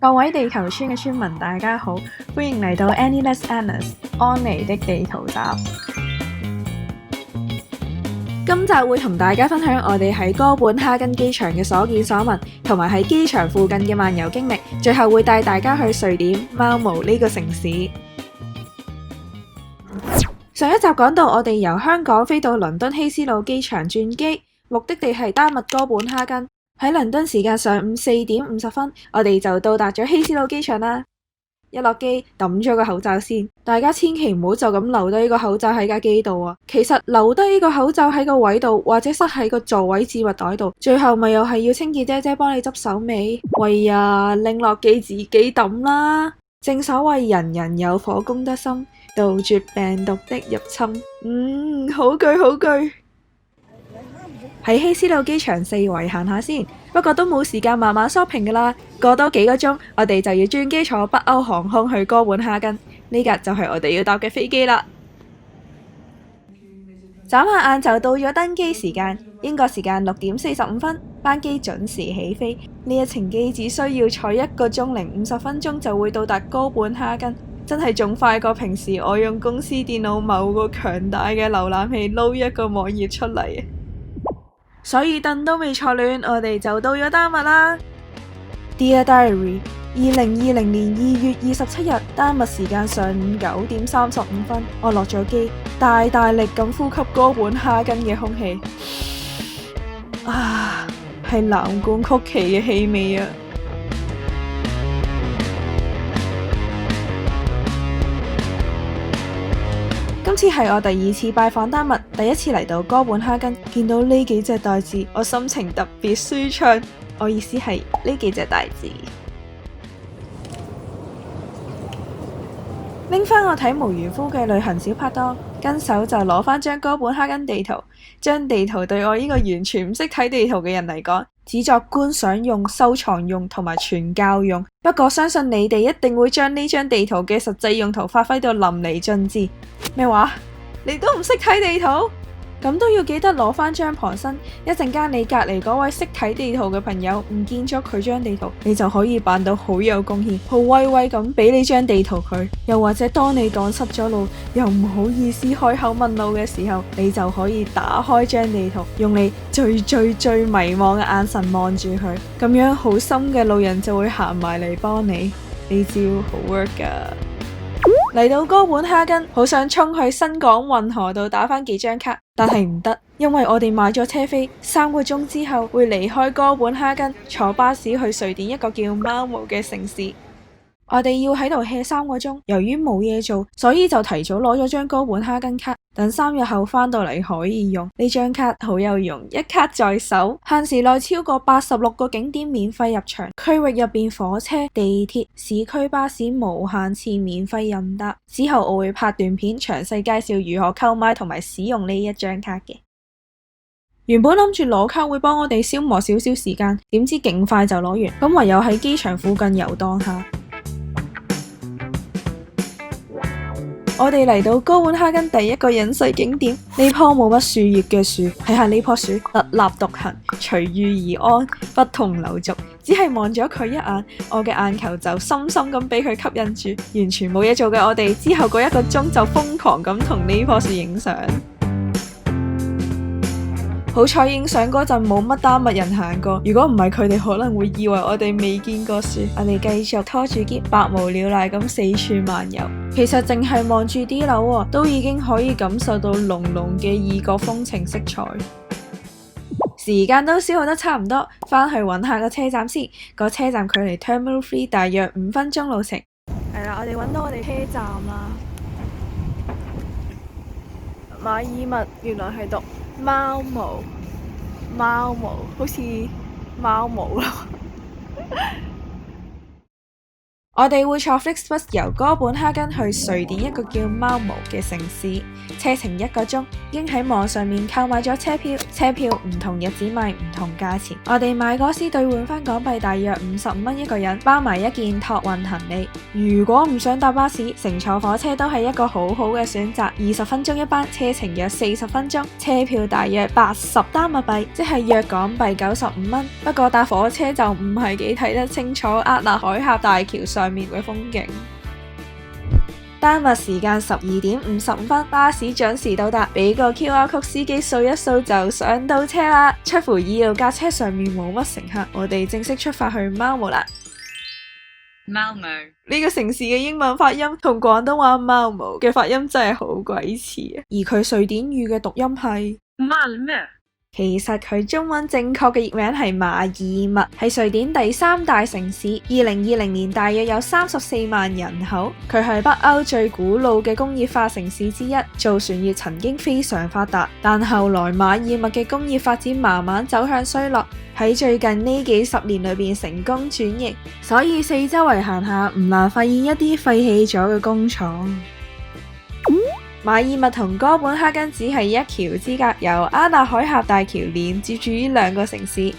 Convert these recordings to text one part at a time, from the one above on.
各位地球村嘅村民，大家好，歡迎嚟到 Anneless Annis 安妮的地圖集。今集會同大家分享我哋喺哥本哈根機場嘅所見所聞，同埋喺機場附近嘅漫遊經歷，最後會帶大家去瑞典貓毛呢個城市。上一集講到我哋由香港飛到倫敦希斯路機場轉機，目的地係丹麥哥本哈根。喺倫敦時間上午4點50分，我哋就到達咗希斯路機場啦。一落機抌咗個口罩先，大家千祈唔好就咁留低呢個口罩喺架機度啊！其實留低呢個口罩喺個位度，或者塞喺個座位置物袋度，最後咪又係要清潔姐姐幫你執手尾。喂呀，拎落機自己抌啦！正所謂人人有火功德心，杜絕病毒的入侵。好句好句。喺希斯路機場四圍行下先，不過都冇時間慢慢 shopping 噶啦。過多幾個鐘，我哋就要轉機坐北歐航空去哥本哈根。呢架就係我哋要搭嘅飛機啦。眨下眼就到咗登機時間，英國時間6點45分，班機準時起飛。呢一程機只需要坐1個鐘零50分鐘就會到達哥本哈根，真係仲快過平時我用公司電腦某個強大嘅瀏覽器撈一個網頁出嚟。所以凳都未坐暖，我哋就到咗丹麥啦。Dear Diary， 2020年2月27日，丹麥時間上午9點35分，我落咗機，大力咁呼吸哥本哈根嘅空氣，係藍罐曲奇嘅氣味啊！今次係我第2次拜訪丹麥，第一次嚟到哥本哈根，見到呢幾隻大字，我心情特別舒暢。我意思係呢幾隻大字。拎返我睇無漁夫嘅旅行小拍檔，跟手就攞返張哥本哈根地圖。張地圖對我呢個完全唔識睇地圖嘅人嚟講，只作觀賞用、收藏用同埋傳教用。不過相信你哋一定會將呢張地圖嘅實際用途發揮到淋漓盡致。咩話？你都唔識睇地圖？咁都要記得攞返張旁身。一陣間你隔籬嗰位識睇地圖嘅朋友唔見咗佢張地圖，你就可以扮到好有貢獻，好威威咁俾你張地圖佢。又或者當你蕩失咗路，又唔好意思開口問路嘅時候，你就可以打開張地圖，用你最迷茫嘅眼神望住佢，咁樣好心嘅路人就會行埋嚟幫你。呢招好 work 㗎。嚟到哥本哈根，好想衝去新港運河度打返幾張卡，但係唔得，因為我哋買咗車飛，3個鐘之後會離開哥本哈根，坐巴士去瑞典一個叫貓毛嘅城市。我哋要喺度 hea 3個鐘，由於冇嘢做，所以就提早攞咗張哥本哈根卡，等3日後返到嚟可以用。呢張卡好有用，一卡在手，限時內超過86個景點免費入場，區域入邊火車、地鐵、市區巴士無限次免費任搭。之後我會拍段片詳細介紹如何購買同埋使用呢一張卡嘅。原本諗住攞卡會幫我哋消磨少少時間，點知勁快就攞完，咁唯有喺機場附近遊蕩下。我哋嚟到哥本哈根第一個隱世景點，呢棵冇乜樹葉嘅樹，睇下呢棵樹特立獨行，隨遇而安，不同流俗。只係望咗佢一眼，我嘅眼球就深深咁俾佢吸引住。完全冇嘢做嘅我哋，之後嗰1個鐘就瘋狂咁同呢棵樹影相。好彩影相嗰陣冇乜丹麥人行過，如果唔係佢哋可能會以為我哋未見過樹。我哋繼續拖住篋百無聊賴咁四處漫遊，其實淨係望住啲樓都已經可以感受到濃濃嘅異國風情色彩。時間都消耗得差唔多，返去揾下個車站先。個車站距離 Terminal 3大約5分鐘路程。係啦，我哋揾到我哋車站啦。馬爾默原來係讀貓毛，好似貓毛咯。我哋會坐 Flixbus 由哥本哈根去瑞典一個叫貓毛嘅城市，車程1個鐘。已經喺網上面購買咗車票，車票唔同日子買唔同價錢。我哋買嗰時兌換返港幣大約55蚊一個人，包埋一件託運行李。如果唔想搭巴士，乘坐火車都係一個好好嘅選擇。20分鐘一班，車程約40分鐘，車票大約80丹麥幣，即係約港幣95蚊。不過搭火車就唔係幾睇得清楚厄納海峽大橋上面嘅風景。丹麥時間12點55分，巴士準時到達，俾個 QR code 司機掃一掃就上到車啦。出乎意料，架車上面冇乜乘客，我哋正式出發去貓毛啦。Malmo 呢個城市嘅英文發音同廣東話貓毛嘅發音真係好鬼似啊！而佢瑞典語嘅讀音係 Malmö。其實佢中文正確嘅譯名係馬爾默，係瑞典第3大城市。2020年大約有34萬人口。佢係北歐最古老嘅工業化城市之一，造船業曾經非常發達，但後來馬爾默嘅工業發展慢慢走向衰落，喺最近呢幾十年裏邊成功轉型，所以四周圍行下唔難發現一啲廢棄咗嘅工廠。馬爾默同哥本哈根只係一橋之隔，由厄納海峽大橋連接住呢兩個城市。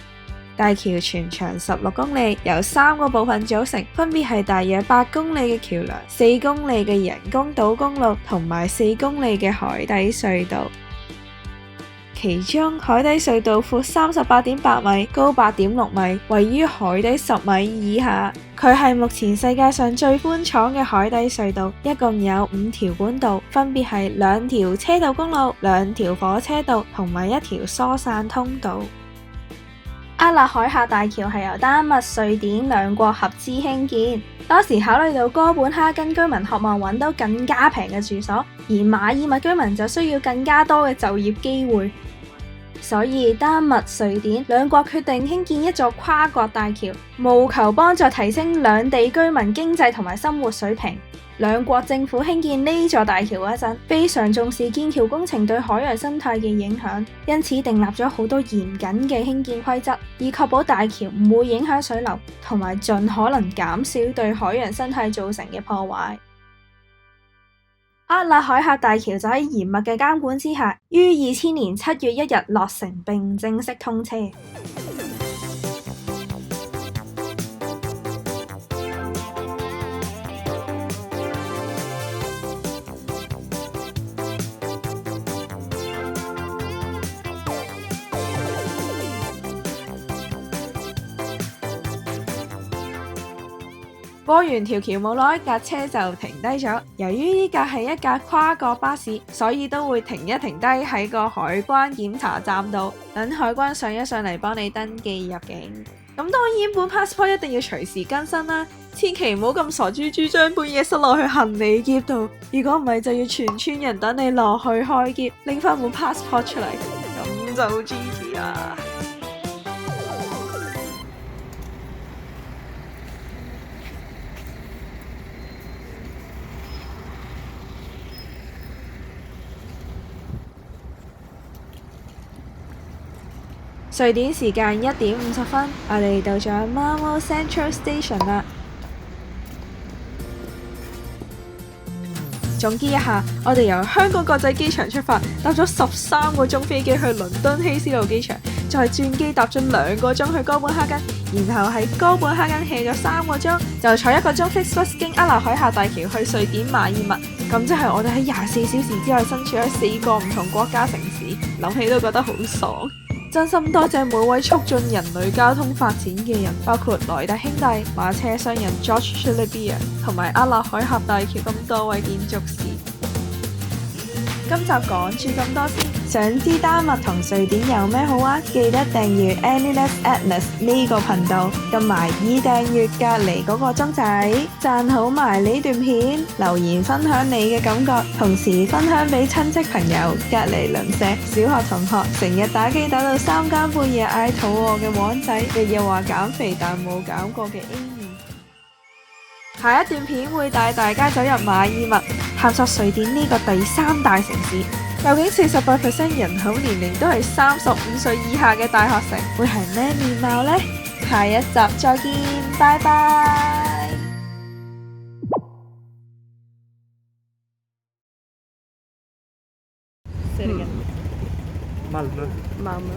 大橋全長16公里，由3個部分組成，分別係大約8公里嘅橋梁、4公里嘅人工島公路同埋4公里嘅海底隧道。其中海底隧道闊38.8米，高8.6米，位於海底10米以下。佢係目前世界上最寬敞嘅海底隧道，一共有5條管道，分別係2條車道公路、2條火車道同埋1條疏散通道。厄納海峽大橋係由丹麥、瑞典兩國合資興建。當時考慮到哥本哈根居民渴望揾到更加平嘅住所，而馬爾默居民就需要更加多嘅就業機會。所以丹麥、瑞典兩國決定興建一座跨國大橋，務求幫助提升兩地居民經濟同埋生活水平。兩國政府興建呢座大橋嗰陣，非常重視建橋工程對海洋生態嘅影響，因此訂立咗好多嚴謹嘅興建規則，以確保大橋唔會影響水流，同埋盡可能減少對海洋生態造成嘅破壞。厄納海峽大橋就喺嚴密嘅監管之下，於2000年7月1日落成並正式通車。過完條橋冇耐，架車就停低咗。由於呢架係一架跨國巴士，所以都會停一停低喺個海關檢查站度，等海關上一上嚟幫你登記入境。咁當然本 passport 一定要隨時更新啦，千祈唔好咁傻豬豬將本嘢塞落去行李篋度。如果唔係就要全村人等你落去開篋，拎翻本 passport 出嚟，咁就 GG 啦。瑞典時間1點50分，我哋到咗 Malmö Central Station 啦。總結一下，我哋由香港國際機場出發，搭咗13個鐘飛機去倫敦希斯路機場，再轉機搭咗2個鐘去哥本哈根，然後喺哥本哈根歇咗3個鐘，就坐1個鐘 Flixbus 經厄納海峽大橋去瑞典馬爾默。咁即係我哋喺24小時之內身處喺4個唔同國家城市，諗起都覺得好爽。真心多謝每位促進人類交通發展嘅人，包括萊特兄弟、馬車商人 George Shillibeer 同埋厄納海峽大橋咁多位建築師。今集講住咁多先。想知丹麥同瑞典有咩好玩？記得訂閱 Annelus Atlas 呢個頻道，撳埋已訂閱隔離嗰個鐘仔，讚好埋呢段片，留言分享你嘅感覺，同時分享俾親戚朋友、隔離鄰舍、小學同學，成日打機打到3更半夜嗌肚餓嘅王仔，日日話減肥但冇減過嘅 Amy。下一段片會帶大家走入馬爾默，探索瑞典呢個第3大城市。究竟48% 人口年齡都係35歲以下嘅大學生，會係咩面貌呢？下一集再見，拜拜。乜咩？貓咩？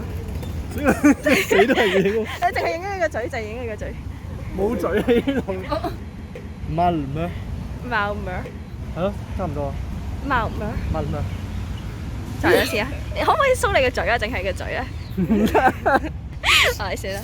死都係影喎，你淨係影佢個嘴，就係影佢個嘴。冇嘴喺呢度。乜咩？貓咩？係咯，差唔多啊。貓咩？乜咩？再一次啊！你可唔可以 show 你個嘴啊？淨係個嘴啊？唔得。唉，算啦。